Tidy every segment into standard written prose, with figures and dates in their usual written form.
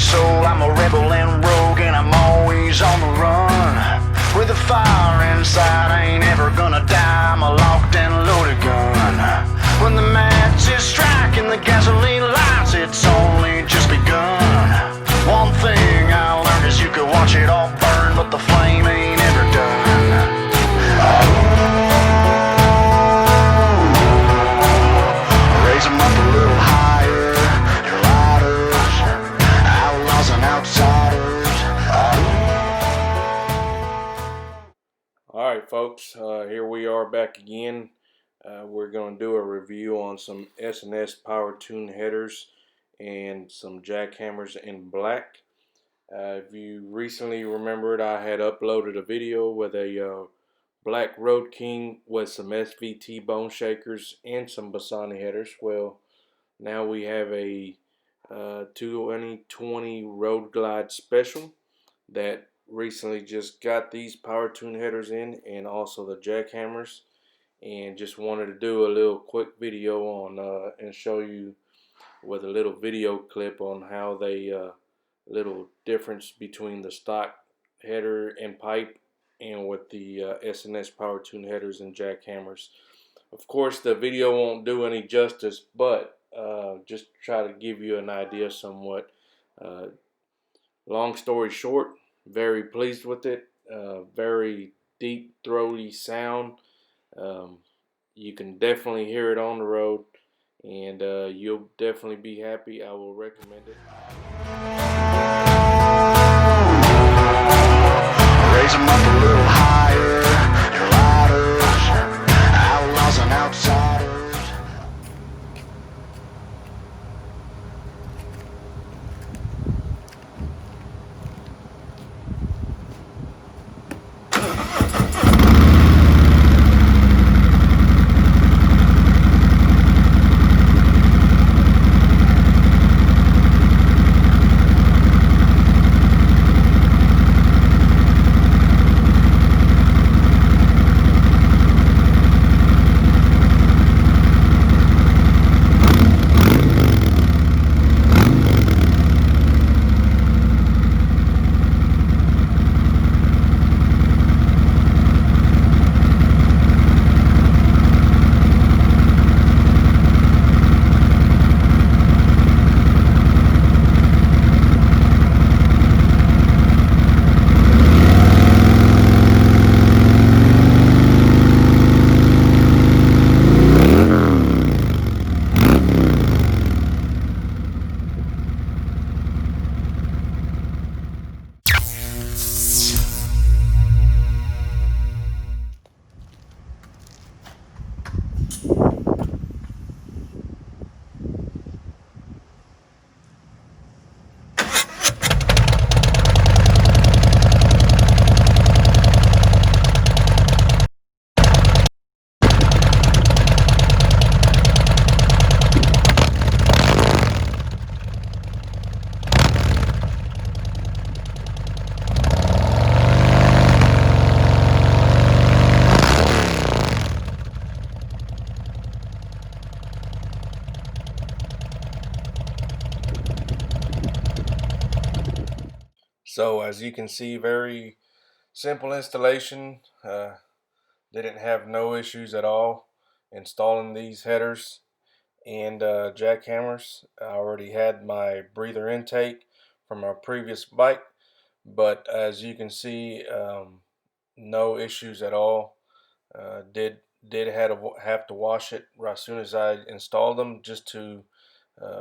So I'm a rebel and rogue, and I'm always on the run. With a fire inside, I ain't ever gonna die. I'm a locked and loaded gun. When the match is striking the gasoline lights, it's only just begun. One thing I learned is you could watch it all burn, but the flame ain't ever done. Raise 'em up a little higher, your lighters, outlaws and outsiders. Alright folks, here we are back again. We're going to do a review on some S&S power tune headers and some jackhammers in black. If you recently remembered, I had uploaded a video with a black Road King with some SVT bone shakers and some Bassani headers. Well, now we have a 2020 Road Glide Special that recently just got these power tune headers in, and also the jackhammers, and just wanted to do a little quick video on and show you with a little video clip on how they little difference between the stock header and pipe and with the S&S power tune headers and jackhammers. Of course, the video won't do any justice, but just try to give you an idea somewhat. Long story short, very pleased with it. Very deep, throaty sound. You can definitely hear it on the road, and you'll definitely be happy. I will recommend it. Raise 'em up a little higher, your lighters, outlaws and outsiders. So as you can see, very simple installation. Didn't have no issues at all installing these headers and jackhammers. I already had my breather intake from our previous bike, but as you can see, no issues at all. Did have to wash it as soon as I installed them, just to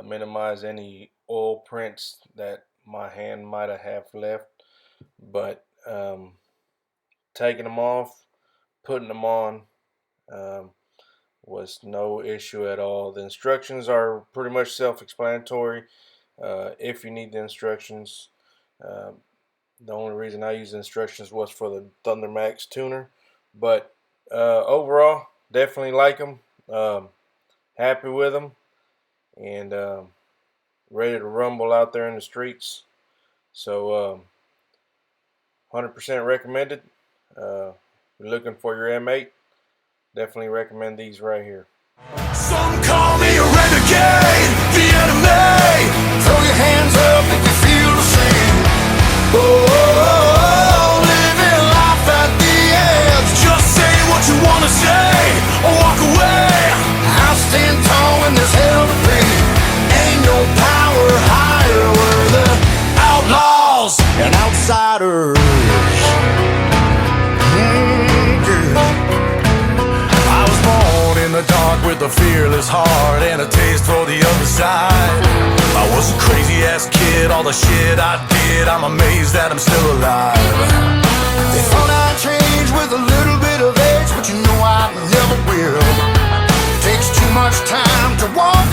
minimize any oil prints that my hand might have left. But taking them off, putting them on, was no issue at all. The instructions are pretty much self-explanatory. If you need the instructions, the only reason I use the instructions was for the Thunder Max tuner. But overall, definitely like them. Happy with them, and ready to rumble out there in the streets. So 100% recommended. If you're looking for your M8, definitely recommend these right here. Some call me a renegade, the enemy. Throw your hands up if you feel the Oh, living life at the edge. Just say what you wanna say or walk away. I'll stand tall in this hell to pay. Ain't no power higher. We're the outlaws and outsiders. I was born in the dark with a fearless heart and a taste for the other side. I was a crazy ass kid, all the shit I did, I'm amazed that I'm still alive. They thought I'd change with a little bit of age, but you know I never will. Takes too much time to walk